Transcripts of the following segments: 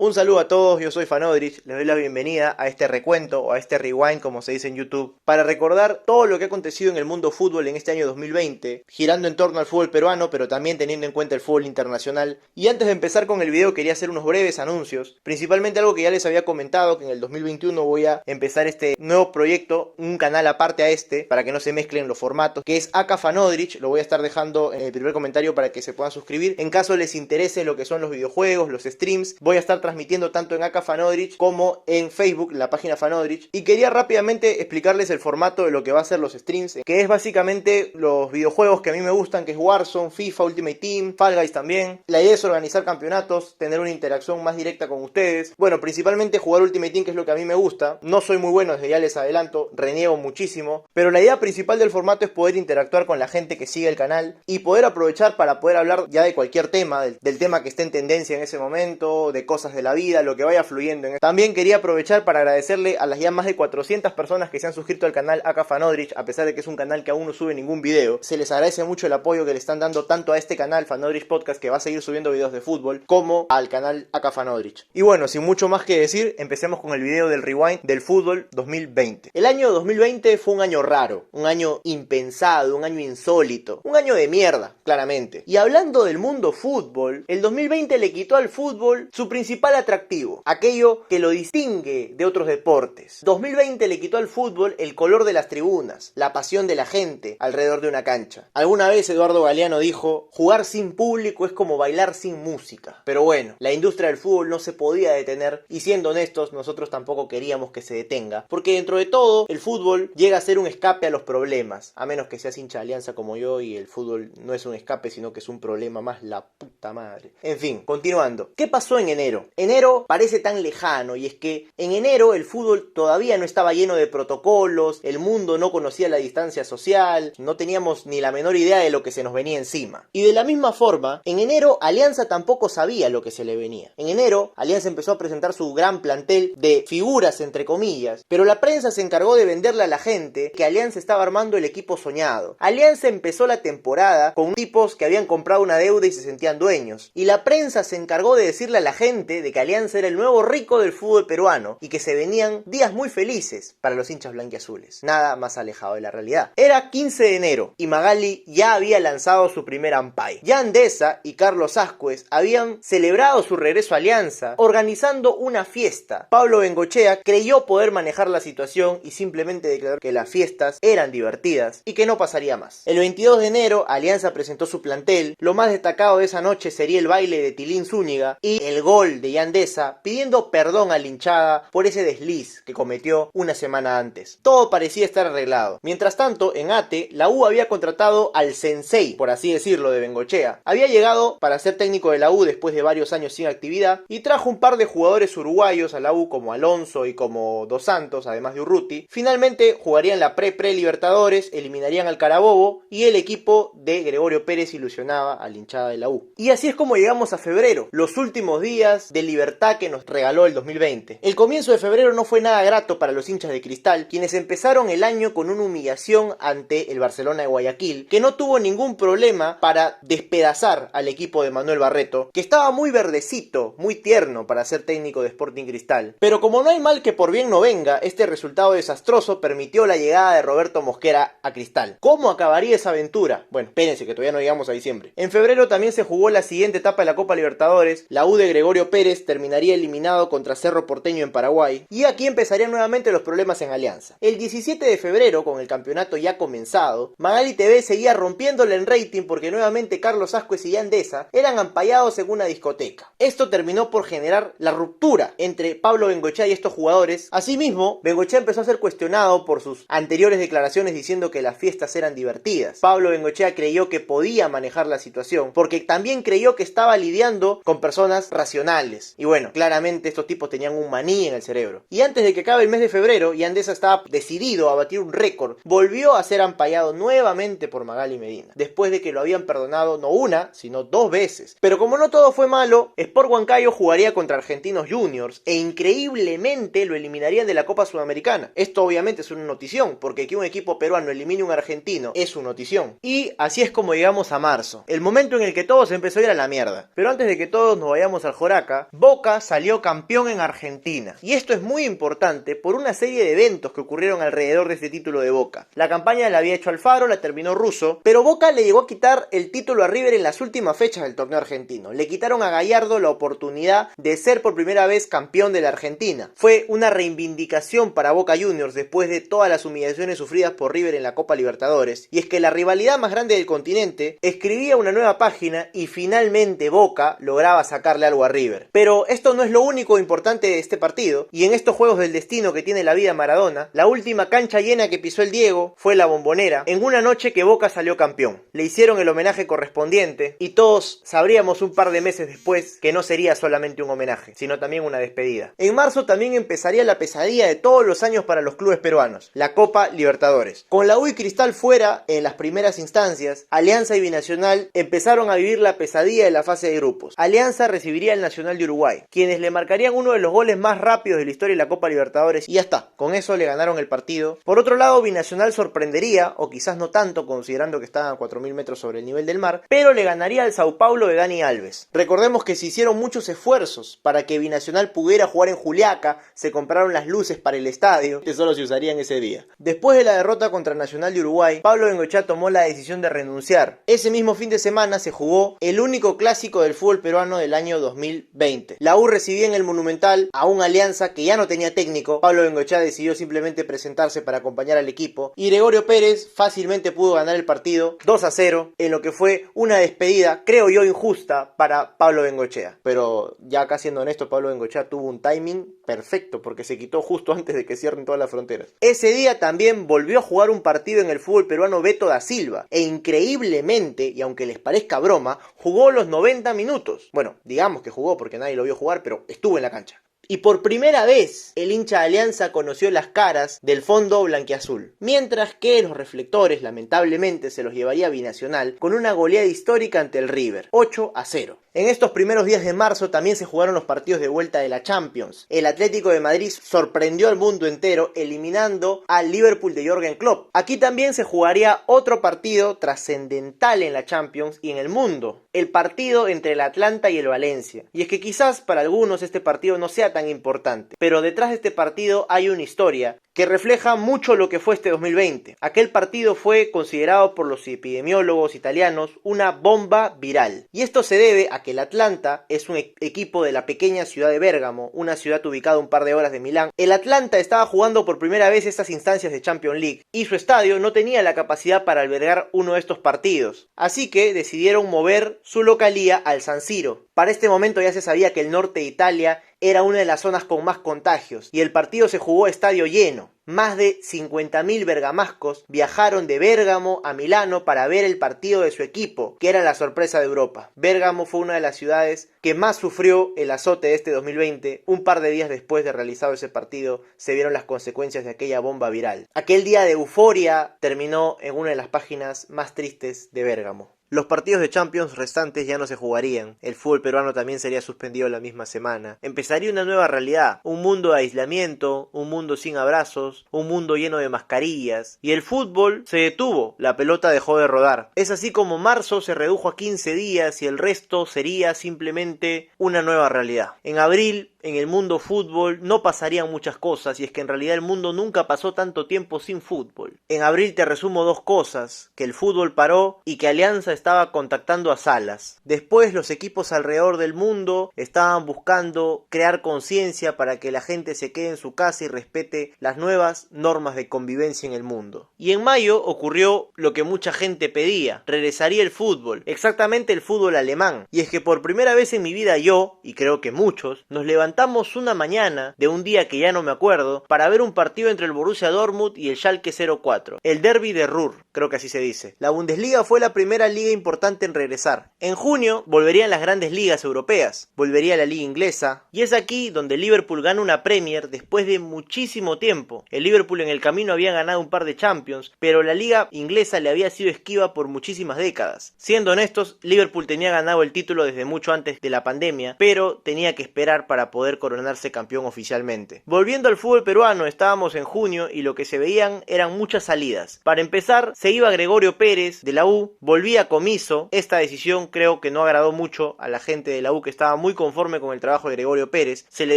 Un saludo a todos, yo soy Fanodrich, les doy la bienvenida a este recuento o a este rewind como se dice en YouTube, para recordar todo lo que ha acontecido en el mundo fútbol en este año 2020, girando en torno al fútbol peruano, pero también teniendo en cuenta el fútbol internacional. Y antes de empezar con el video quería hacer unos breves anuncios, principalmente algo que ya les había comentado, que en el 2021 voy a empezar este nuevo proyecto, un canal aparte a este, para que no se mezclen los formatos, que es AK Fanodrich, lo voy a estar dejando en el primer comentario para que se puedan suscribir. En caso les interese lo que son los videojuegos, los streams, voy a estar transmitiendo tanto en AK Fanodrich como en Facebook, la página Fanodrich. Y quería rápidamente explicarles el formato de lo que va a ser los streams, que es básicamente los videojuegos que a mí me gustan, que es Warzone, FIFA, Ultimate Team, Fall Guys también. La idea es organizar campeonatos, tener una interacción más directa con ustedes. Bueno, principalmente jugar Ultimate Team, que es lo que a mí me gusta. No soy muy bueno, desde ya les adelanto, reniego muchísimo. Pero la idea principal del formato es poder interactuar con la gente que sigue el canal y poder aprovechar para poder hablar ya de cualquier tema, del tema que esté en tendencia en ese momento, de cosas de la vida, lo que vaya fluyendo. También quería aprovechar para agradecerle a las ya más de 400 personas que se han suscrito al canal AK Fanodrich, a pesar de que es un canal que aún no sube ningún video. Se les agradece mucho el apoyo que le están dando tanto a este canal Fanodrich Podcast, que va a seguir subiendo videos de fútbol, como al canal AK Fanodrich. Y bueno, sin mucho más que decir, empecemos con el video del rewind del fútbol 2020. El año 2020 fue un año raro, un año impensado, un año insólito, un año de mierda, claramente. Y hablando del mundo fútbol, el 2020 le quitó al fútbol su principal atractivo, aquello que lo distingue de otros deportes. 2020 le quitó al fútbol el color de las tribunas, la pasión de la gente alrededor de una cancha. Alguna vez Eduardo Galeano dijo: jugar sin público es como bailar sin música. Pero bueno, la industria del fútbol no se podía detener, y siendo honestos, nosotros tampoco queríamos que se detenga, porque dentro de todo, el fútbol llega a ser un escape a los problemas, a menos que seas hincha de Alianza como yo, y el fútbol no es un escape, sino que es un problema más, la puta madre. En fin, continuando. ¿Qué pasó en enero? Enero parece tan lejano, y es que en enero el fútbol todavía no estaba lleno de protocolos, el mundo no conocía la distancia social, no teníamos ni la menor idea de lo que se nos venía encima. Y de la misma forma, en enero Alianza tampoco sabía lo que se le venía. En enero Alianza empezó a presentar su gran plantel de figuras entre comillas, pero la prensa se encargó de venderle a la gente que Alianza estaba armando el equipo soñado. Alianza empezó la temporada con tipos que habían comprado una deuda y se sentían dueños, y la prensa se encargó de decirle a la gente de que Alianza era el nuevo rico del fútbol peruano y que se venían días muy felices para los hinchas blanquiazules. Nada más alejado de la realidad. Era 15 de enero y Magali ya había lanzado su primer ampay. Yandesa y Carlos Ascuez habían celebrado su regreso a Alianza organizando una fiesta. Pablo Bengochea creyó poder manejar la situación y simplemente declaró que las fiestas eran divertidas y que no pasaría más. El 22 de enero Alianza presentó su plantel. Lo más destacado de esa noche sería el baile de Tilín Zúñiga y el gol de Yandesa pidiendo perdón a la hinchada por ese desliz que cometió una semana antes. Todo parecía estar arreglado. Mientras tanto, en ATE, la U había contratado al sensei, por así decirlo, de Bengochea. Había llegado para ser técnico de la U después de varios años sin actividad y trajo un par de jugadores uruguayos a la U, como Alonso y como Dos Santos, además de Urruti. Finalmente jugarían la pre-Libertadores, eliminarían al Carabobo y el equipo de Gregorio Pérez ilusionaba a la hinchada de la U. Y así es como llegamos a febrero, los últimos días de libertad que nos regaló el 2020. El comienzo de febrero no fue nada grato para los hinchas de Cristal, quienes empezaron el año con una humillación ante el Barcelona de Guayaquil, que no tuvo ningún problema para despedazar al equipo de Manuel Barreto, que estaba muy verdecito, muy tierno para ser técnico de Sporting Cristal. Pero como no hay mal que por bien no venga, este resultado desastroso permitió la llegada de Roberto Mosquera a Cristal. ¿Cómo acabaría esa aventura? Bueno, espérense que todavía no llegamos a diciembre. En febrero también se jugó la siguiente etapa de la Copa Libertadores. La U de Gregorio Pérez terminaría eliminado contra Cerro Porteño en Paraguay, y aquí empezarían nuevamente los problemas en Alianza. El 17 de febrero, con el campeonato ya comenzado, Magali TV seguía rompiéndole en rating porque nuevamente Carlos Ascuez y Yandesa eran ampallados en una discoteca. Esto terminó por generar la ruptura entre Pablo Bengochea y estos jugadores. Asimismo, Bengochea empezó a ser cuestionado por sus anteriores declaraciones diciendo que las fiestas eran divertidas. Pablo Bengochea creyó que podía manejar la situación porque también creyó que estaba lidiando con personas racionales. Y bueno, claramente estos tipos tenían un maní en el cerebro. Y antes de que acabe el mes de febrero, Yandesa estaba decidido a batir un récord. Volvió a ser ampallado nuevamente por Magali Medina, después de que lo habían perdonado no una, sino 2 veces. Pero como no todo fue malo, Sport Huancayo jugaría contra Argentinos Juniors e increíblemente lo eliminarían de la Copa Sudamericana. Esto obviamente es una notición, porque que un equipo peruano elimine a un argentino es una notición. Y así es como llegamos a marzo, el momento en el que todo se empezó a ir a la mierda. Pero antes de que todos nos vayamos al Joraca, Boca salió campeón en Argentina. Y esto es muy importante por una serie de eventos que ocurrieron alrededor de este título de Boca. La campaña la había hecho Alfaro, la terminó Russo, pero Boca le llegó a quitar el título a River en las últimas fechas del torneo argentino. Le quitaron a Gallardo la oportunidad de ser por primera vez campeón de la Argentina. Fue una reivindicación para Boca Juniors después de todas las humillaciones sufridas por River en la Copa Libertadores. Y es que la rivalidad más grande del continente escribía una nueva página y finalmente Boca lograba sacarle algo a River. Pero esto no es lo único importante de este partido, y en estos juegos del destino que tiene la vida Maradona, la última cancha llena que pisó el Diego fue la Bombonera, en una noche que Boca salió campeón. Le hicieron el homenaje correspondiente y todos sabríamos un par de meses después que no sería solamente un homenaje, sino también una despedida. En marzo también empezaría la pesadilla de todos los años para los clubes peruanos, la Copa Libertadores. Con la U y Cristal fuera en las primeras instancias, Alianza y Binacional empezaron a vivir la pesadilla de la fase de grupos. Alianza recibiría al Nacional de Uruguay, quienes le marcarían uno de los goles más rápidos de la historia de la Copa Libertadores, y ya está, con eso le ganaron el partido. Por otro lado, Binacional sorprendería, o quizás no tanto considerando que estaban a 4000 metros sobre el nivel del mar, pero le ganaría al Sao Paulo de Dani Alves. Recordemos que se hicieron muchos esfuerzos para que Binacional pudiera jugar en Juliaca, se compraron las luces para el estadio, que solo se usarían ese día. Después de la derrota contra Nacional de Uruguay, Pablo Bengoechea tomó la decisión de renunciar. Ese mismo fin de semana se jugó el único clásico del fútbol peruano del año 2020. La U recibía en el Monumental a un Alianza que ya no tenía técnico. Pablo Bengoechea decidió simplemente presentarse para acompañar al equipo y Gregorio Pérez fácilmente pudo ganar el partido 2-0 en lo que fue una despedida, creo yo, injusta para Pablo Bengoechea. Pero ya acá siendo honesto, Pablo Bengoechea tuvo un timing perfecto porque se quitó justo antes de que cierren todas las fronteras. Ese día también volvió a jugar un partido en el fútbol peruano Beto da Silva e increíblemente, y aunque les parezca broma, jugó los 90 minutos. Bueno, digamos que jugó porque nadie lo vio jugar, pero estuvo en la cancha. Y por primera vez el hincha de Alianza conoció las caras del fondo blanquiazul, mientras que los reflectores lamentablemente se los llevaría Binacional con una goleada histórica ante el River, 8-0. En estos primeros días de marzo también se jugaron los partidos de vuelta de la Champions. El Atlético de Madrid sorprendió al mundo entero eliminando al Liverpool de Jürgen Klopp. Aquí también se jugaría otro partido trascendental en la Champions y en el mundo, el partido entre el Atlanta y el Valencia. Y es que quizás para algunos este partido no sea tan importante, pero detrás de este partido hay una historia que refleja mucho lo que fue este 2020. Aquel partido fue considerado por los epidemiólogos italianos una bomba viral. Y esto se debe a que el Atlanta es un equipo de la pequeña ciudad de Bérgamo, una ciudad ubicada a un par de horas de Milán. El Atlanta estaba jugando por primera vez estas instancias de Champions League y su estadio no tenía la capacidad para albergar uno de estos partidos. Así que decidieron mover su localía al San Siro. Para este momento ya se sabía que el norte de Italia era una de las zonas con más contagios y el partido se jugó a estadio lleno. Más de 50.000 bergamascos viajaron de Bérgamo a Milano para ver el partido de su equipo, que era la sorpresa de Europa. Bérgamo fue una de las ciudades que más sufrió el azote de este 2020. Un par de días después de realizado ese partido se vieron las consecuencias de aquella bomba viral. Aquel día de euforia terminó en una de las páginas más tristes de Bérgamo. Los partidos de Champions restantes ya no se jugarían, el fútbol peruano también sería suspendido la misma semana. Empezaría una nueva realidad, un mundo de aislamiento, un mundo sin abrazos, un mundo lleno de mascarillas, y el fútbol se detuvo, la pelota dejó de rodar. Es así como marzo se redujo a 15 días y el resto sería simplemente una nueva realidad. En abril, en el mundo fútbol no pasarían muchas cosas, y es que en realidad el mundo nunca pasó tanto tiempo sin fútbol. En abril te resumo dos cosas: que el fútbol paró y que Alianza estaba contactando a Salas. Después los equipos alrededor del mundo estaban buscando crear conciencia para que la gente se quede en su casa y respete las nuevas normas de convivencia en el mundo. Y en mayo ocurrió lo que mucha gente pedía: regresaría el fútbol, exactamente el fútbol alemán. Y es que por primera vez en mi vida yo, y creo que muchos, nos levantamos una mañana de un día que ya no me acuerdo para ver un partido entre el Borussia Dortmund y el Schalke 04, el derbi de Ruhr, creo que así se dice. La Bundesliga fue la primera liga importante en regresar. En junio volverían las grandes ligas europeas, volvería la liga inglesa, y es aquí donde Liverpool gana una Premier después de muchísimo tiempo. El Liverpool en el camino había ganado un par de Champions, pero la liga inglesa le había sido esquiva por muchísimas décadas. Siendo honestos, Liverpool tenía ganado el título desde mucho antes de la pandemia, pero tenía que esperar para poder coronarse campeón oficialmente. Volviendo al fútbol peruano, estábamos en junio y lo que se veían eran muchas salidas. Para empezar, se iba Gregorio Pérez de la U, volvía con fideicomiso. Esta decisión creo que no agradó mucho a la gente de la U, que estaba muy conforme con el trabajo de Gregorio Pérez. Se le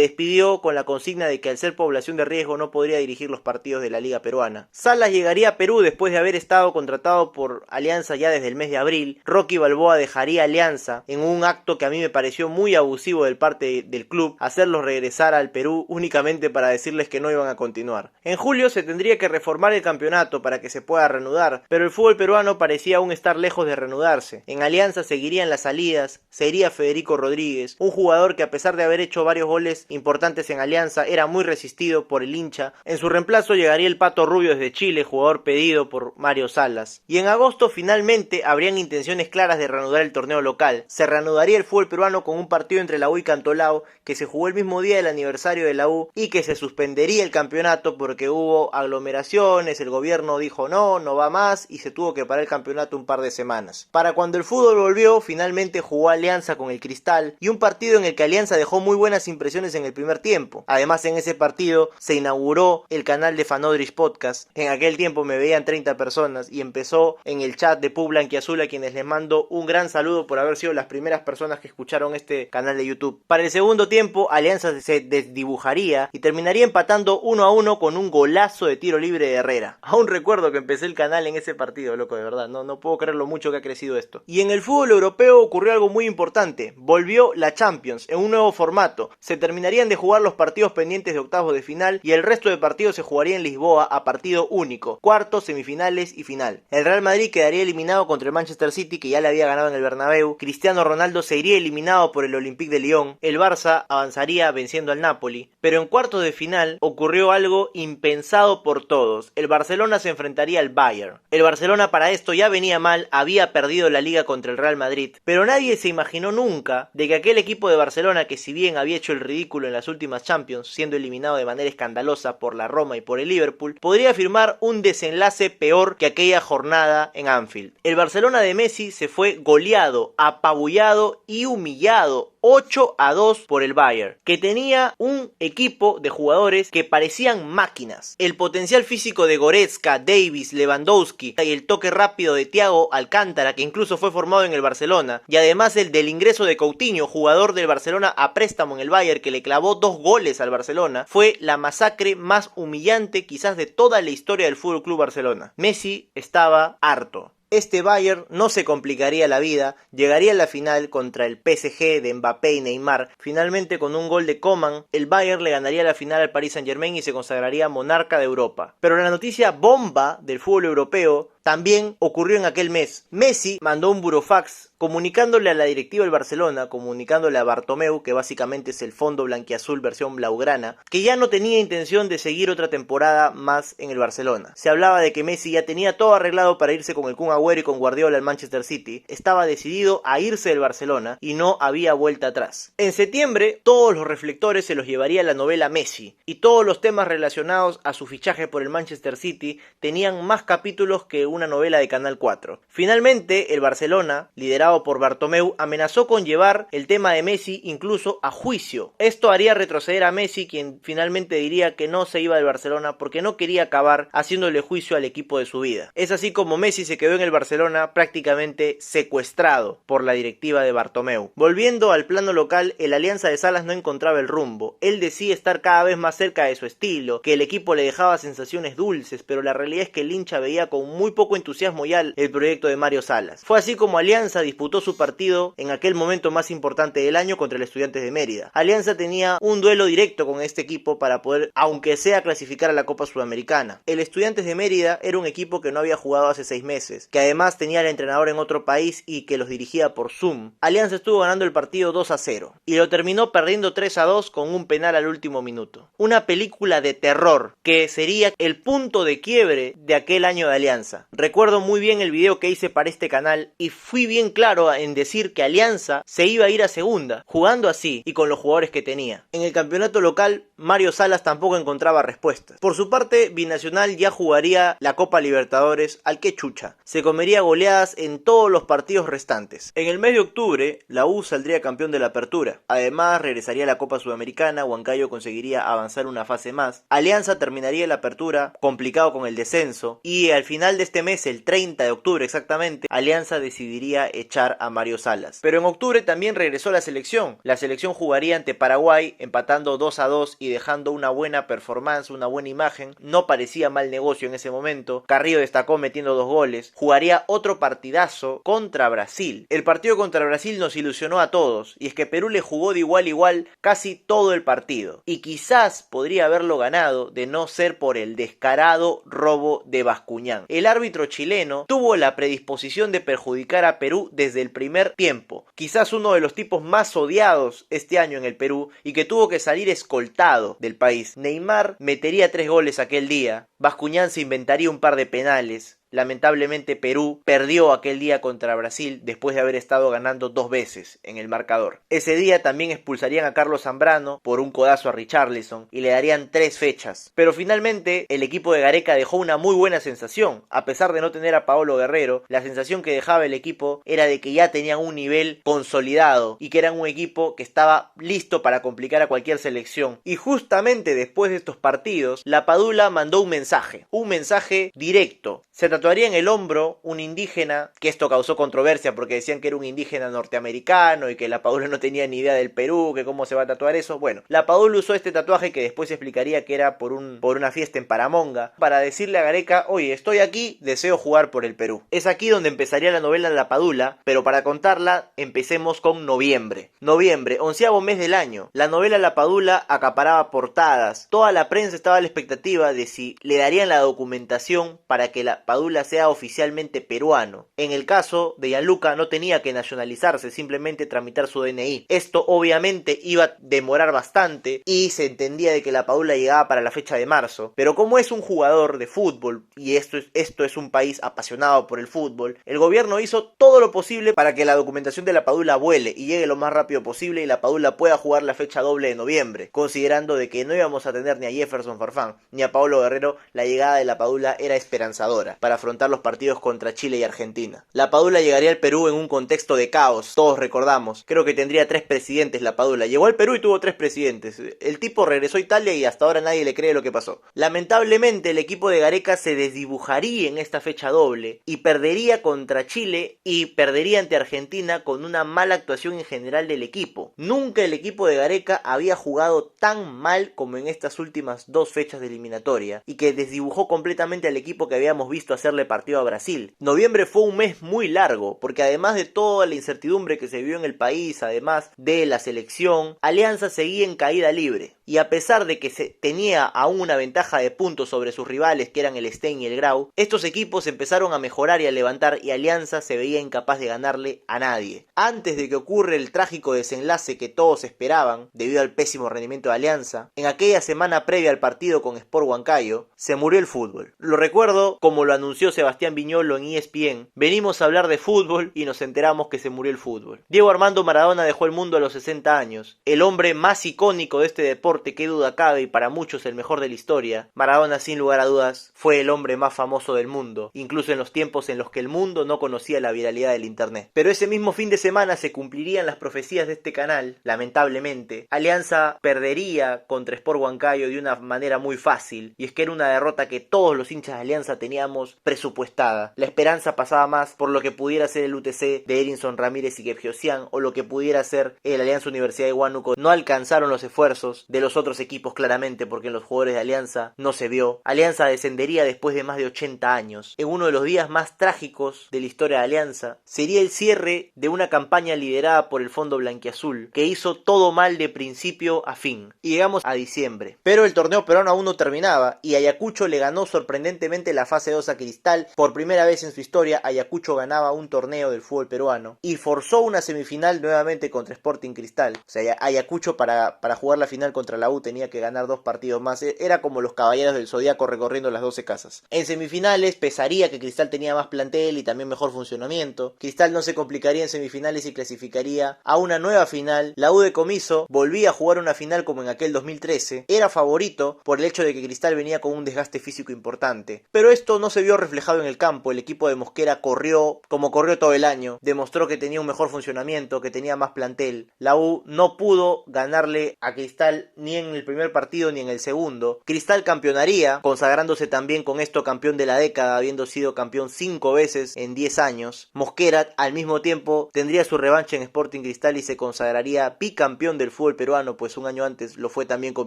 despidió con la consigna de que al ser población de riesgo no podría dirigir los partidos de la Liga Peruana. Salas llegaría a Perú después de haber estado contratado por Alianza ya desde el mes de abril. Rocky Balboa dejaría Alianza en un acto que a mí me pareció muy abusivo del parte del club, hacerlos regresar al Perú únicamente para decirles que no iban a continuar. En julio se tendría que reformar el campeonato para que se pueda reanudar, pero el fútbol peruano parecía aún estar lejos de reanudarse. En Alianza seguirían las salidas, se iría Federico Rodríguez, un jugador que a pesar de haber hecho varios goles importantes en Alianza era muy resistido por el hincha. En su reemplazo llegaría el Pato Rubio desde Chile, jugador pedido por Mario Salas. Y en agosto finalmente habrían intenciones claras de reanudar el torneo local. Se reanudaría el fútbol peruano con un partido entre la U y Cantolao que se jugó el mismo día del aniversario de la U, y que se suspendería el campeonato porque hubo aglomeraciones, el gobierno dijo no va más y se tuvo que parar el campeonato un par de semanas. Para cuando el fútbol volvió, finalmente jugó Alianza con el Cristal, y un partido en el que Alianza dejó muy buenas impresiones en el primer tiempo. Además, en ese partido se inauguró el canal de Fanodris Podcast. En aquel tiempo me veían 30 personas y empezó en el chat de Pub Blanquiazul, a quienes les mando un gran saludo por haber sido las primeras personas que escucharon este canal de YouTube. Para el segundo tiempo, Alianza se desdibujaría y terminaría empatando 1-1 con un golazo de tiro libre de Herrera. Aún recuerdo que empecé el canal en ese partido, loco, de verdad. No puedo creer lo mucho que ha crecido esto. Y en el fútbol europeo ocurrió algo muy importante. Volvió la Champions en un nuevo formato. Se terminarían de jugar los partidos pendientes de octavos de final y el resto de partidos se jugaría en Lisboa a partido único. Cuartos, semifinales y final. El Real Madrid quedaría eliminado contra el Manchester City, que ya le había ganado en el Bernabéu. Cristiano Ronaldo se iría eliminado por el Olympique de Lyon. El Barça avanzaría venciendo al Napoli. Pero en cuartos de final ocurrió algo impensado por todos. El Barcelona se enfrentaría al Bayern. El Barcelona para esto ya venía mal, había perdido la liga contra el Real Madrid, pero nadie se imaginó nunca de que aquel equipo de Barcelona, que si bien había hecho el ridículo en las últimas Champions, siendo eliminado de manera escandalosa por la Roma y por el Liverpool, podría firmar un desenlace peor que aquella jornada en Anfield. El Barcelona de Messi se fue goleado, apabullado y humillado 8-2 por el Bayern, que tenía un equipo de jugadores que parecían máquinas. El potencial físico de Goretzka, Davis, Lewandowski y el toque rápido de Thiago Alcántara, que incluso fue formado en el Barcelona, y además el del ingreso de Coutinho, jugador del Barcelona a préstamo en el Bayern, que le clavó 2 goles al Barcelona, fue la masacre más humillante quizás de toda la historia del FC Barcelona. Messi estaba harto. Este Bayern no se complicaría la vida, llegaría a la final contra el PSG de Mbappé y Neymar. Finalmente, con un gol de Coman, el Bayern le ganaría la final al Paris Saint-Germain y se consagraría monarca de Europa. Pero la noticia bomba del fútbol europeo también ocurrió en aquel mes. Messi mandó un burofax comunicándole a la directiva del Barcelona, comunicándole a Bartomeu, que básicamente es el fondo blanquiazul versión blaugrana, que ya no tenía intención de seguir otra temporada más en el Barcelona. Se hablaba de que Messi ya tenía todo arreglado para irse con el Kun Agüero y con Guardiola al Manchester City. Estaba decidido a irse del Barcelona y no había vuelta atrás. En septiembre, todos los reflectores se los llevaría la novela Messi, y todos los temas relacionados a su fichaje por el Manchester City tenían más capítulos que una novela de Canal 4. Finalmente, el Barcelona, liderado por Bartomeu, amenazó con llevar el tema de Messi incluso a juicio. Esto haría retroceder a Messi, quien finalmente diría que no se iba del Barcelona porque no quería acabar haciéndole juicio al equipo de su vida. Es así como Messi se quedó en el Barcelona prácticamente secuestrado por la directiva de Bartomeu. Volviendo al plano local, el Alianza de Salas no encontraba el rumbo. Él decía estar cada vez más cerca de su estilo, que el equipo le dejaba sensaciones dulces, pero la realidad es que el hincha veía con muy poco entusiasmo ya el proyecto de Mario Salas. Fue así como Alianza disputó su partido en aquel momento más importante del año contra el Estudiantes de Mérida. Alianza tenía un duelo directo con este equipo para poder, aunque sea, clasificar a la Copa Sudamericana. El Estudiantes de Mérida era un equipo que no había jugado hace 6 meses, que además tenía al entrenador en otro país y que los dirigía por Zoom. Alianza estuvo ganando el partido 2-0 y lo terminó perdiendo 3-2 con un penal al último minuto. Una película de terror que sería el punto de quiebre de aquel año de Alianza. Recuerdo muy bien el video que hice para este canal y fui bien claro en decir que Alianza se iba a ir a segunda, jugando así y con los jugadores que tenía. En el campeonato local, Mario Salas tampoco encontraba respuestas. Por su parte, Binacional ya jugaría la Copa Libertadores al que chucha. Se comería goleadas en todos los partidos restantes. En el mes de octubre, la U saldría campeón de la Apertura. Además, regresaría a la Copa Sudamericana, Huancayo conseguiría avanzar una fase más. Alianza terminaría la Apertura, complicado con el descenso, y al final de este ese mes, el 30 de octubre exactamente, Alianza decidiría echar a Mario Salas. Pero en octubre también regresó la selección. La selección jugaría ante Paraguay, empatando 2-2 y dejando una buena performance, una buena imagen. No parecía mal negocio en ese momento. Carrillo destacó metiendo 2 goles. Jugaría otro partidazo contra Brasil. El partido contra Brasil nos ilusionó a todos, y es que Perú le jugó de igual a igual casi todo el partido. Y quizás podría haberlo ganado de no ser por el descarado robo de Bascuñán. El árbitro chileno tuvo la predisposición de perjudicar a Perú desde el primer tiempo. Quizás uno de los tipos más odiados este año en el Perú y que tuvo que salir escoltado del país. Neymar metería 3 goles aquel día. Bascuñán se inventaría un par de penales. Lamentablemente Perú perdió aquel día contra Brasil después de haber estado ganando 2 veces en el marcador. Ese día también expulsarían a Carlos Zambrano por un codazo a Richarlison y le darían 3 fechas. Pero finalmente el equipo de Gareca dejó una muy buena sensación. A pesar de no tener a Paolo Guerrero, la sensación que dejaba el equipo era de que ya tenían un nivel consolidado y que eran un equipo que estaba listo para complicar a cualquier selección. Y justamente después de estos partidos, la Padula mandó un mensaje directo. Se tatuaría en el hombro un indígena, que esto causó controversia porque decían que era un indígena norteamericano y que la Padula no tenía ni idea del Perú, que cómo se va a tatuar eso. Bueno, la Padula usó este tatuaje que después explicaría que era por una fiesta en Paramonga, para decirle a Gareca: oye, estoy aquí, deseo jugar por el Perú. Es aquí donde empezaría la novela de la Padula, pero para contarla empecemos con noviembre. Noviembre, 11º mes del año. La novela La Padula acaparaba portadas. Toda la prensa estaba a la expectativa de si le darían la documentación para que la Padula sea oficialmente peruano. En el caso de Gianluca no tenía que nacionalizarse, simplemente tramitar su DNI. Esto obviamente iba a demorar bastante y se entendía de que la Padula llegaba para la fecha de marzo. Pero como es un jugador de fútbol y esto es un país apasionado por el fútbol, el gobierno hizo todo lo posible para que la documentación de la Padula vuele y llegue lo más rápido posible y la Padula pueda jugar la fecha doble de noviembre. Considerando de que no íbamos a tener ni a Jefferson Farfán ni a Paolo Guerrero, la llegada de la Padula era esperanzadora para afrontar los partidos contra Chile y Argentina. La Padula llegaría al Perú en un contexto de caos, todos recordamos. Creo que tendría 3 presidentes la Padula. Llegó al Perú y tuvo 3 presidentes. El tipo regresó a Italia y hasta ahora nadie le cree lo que pasó. Lamentablemente el equipo de Gareca se desdibujaría en esta fecha doble y perdería contra Chile y perdería ante Argentina con una mala actuación en general del equipo. Nunca el equipo de Gareca había jugado tan mal como en estas últimas 2 fechas de eliminatoria y que desdibujó completamente al equipo que habíamos visto hacerle partido a Brasil. Noviembre fue un mes muy largo porque además de toda la incertidumbre que se vivió en el país, además de la selección, Alianza seguía en caída libre. Y a pesar de que se tenía aún una ventaja de puntos sobre sus rivales que eran el Stein y el Grau, estos equipos empezaron a mejorar y a levantar y Alianza se veía incapaz de ganarle a nadie. Antes de que ocurra el trágico desenlace que todos esperaban debido al pésimo rendimiento de Alianza, en aquella semana previa al partido con Sport Huancayo, se murió el fútbol. Lo recuerdo como lo anunció Sebastián Viñolo en ESPN: venimos a hablar de fútbol y nos enteramos que se murió el fútbol. Diego Armando Maradona dejó el mundo a los 60 años, el hombre más icónico de este deporte, que duda cabe y para muchos el mejor de la historia. Maradona, sin lugar a dudas, fue el hombre más famoso del mundo, incluso en los tiempos en los que el mundo no conocía la viralidad del internet. Pero ese mismo fin de semana se cumplirían las profecías de este canal. Lamentablemente, Alianza perdería contra Sport Huancayo de una manera muy fácil, y es que era una derrota que todos los hinchas de Alianza teníamos presupuestada. La esperanza pasaba más por lo que pudiera ser el UTC de Edinson Ramírez y Gebjosian o lo que pudiera ser el Alianza Universidad de Huánuco. No alcanzaron los esfuerzos de los otros equipos claramente porque en los jugadores de Alianza no se vio. Alianza descendería después de más de 80 años. En uno de los días más trágicos de la historia de Alianza sería el cierre de una campaña liderada por el Fondo Blanquiazul que hizo todo mal de principio a fin. Y llegamos a diciembre. Pero el torneo peruano aún no terminaba y Ayacucho le ganó sorprendentemente la fase 2 a Cristal. Por primera vez en su historia Ayacucho ganaba un torneo del fútbol peruano y forzó una semifinal nuevamente contra Sporting Cristal. O sea, Ayacucho para jugar la final contra la U tenía que ganar 2 partidos más. Era como los caballeros del Zodíaco recorriendo las 12 casas. En semifinales pesaría que Cristal tenía más plantel y también mejor funcionamiento. Cristal no se complicaría en semifinales y clasificaría a una nueva final. La U de Comiso volvía a jugar una final como en aquel 2013. Era favorito por el hecho de que Cristal venía con un desgaste físico importante. Pero esto no se vio reflejado en el campo. El equipo de Mosquera corrió como corrió todo el año, demostró que tenía un mejor funcionamiento, que tenía más plantel. La U no pudo ganarle a Cristal ni en el primer partido ni en el segundo. Cristal campeonaría, consagrándose también con esto campeón de la década, habiendo sido campeón 5 veces en 10 años. Mosquera al mismo tiempo tendría su revancha en Sporting Cristal y se consagraría bicampeón del fútbol peruano, pues un año antes lo fue también con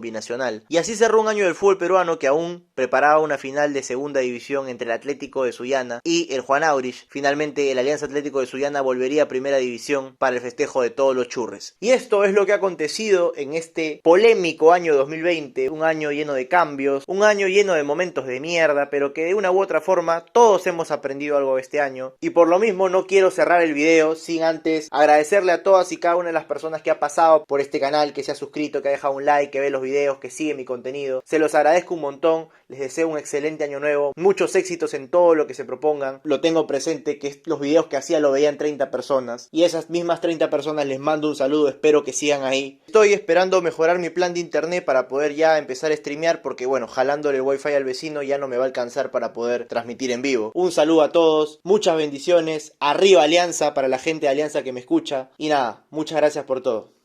Binacional. Y así cerró un año del fútbol peruano que aún preparaba una final de segunda división entre el Atlético de Sullana y el Juan Aurich. Finalmente el Alianza Atlético de Sullana volvería a primera división para el festejo de todos los churres. Y esto es lo que ha acontecido en este polémico año 2020, un año lleno de cambios, un año lleno de momentos de mierda, pero que de una u otra forma todos hemos aprendido algo este año. Y por lo mismo no quiero cerrar el video sin antes agradecerle a todas y cada una de las personas que ha pasado por este canal, que se ha suscrito, que ha dejado un like, que ve los videos, que sigue mi contenido. Se los agradezco un montón, les deseo un excelente año nuevo, muchos éxitos en todo lo que se propongan. Lo tengo presente que los videos que hacía lo veían 30 personas y esas mismas 30 personas les mando un saludo, espero que sigan ahí. Estoy esperando mejorar mi plan de internet para poder ya empezar a streamear porque bueno, jalándole el wifi al vecino ya no me va a alcanzar para poder transmitir en vivo. Un saludo a todos, muchas bendiciones, arriba Alianza para la gente de Alianza que me escucha y nada, muchas gracias por todo.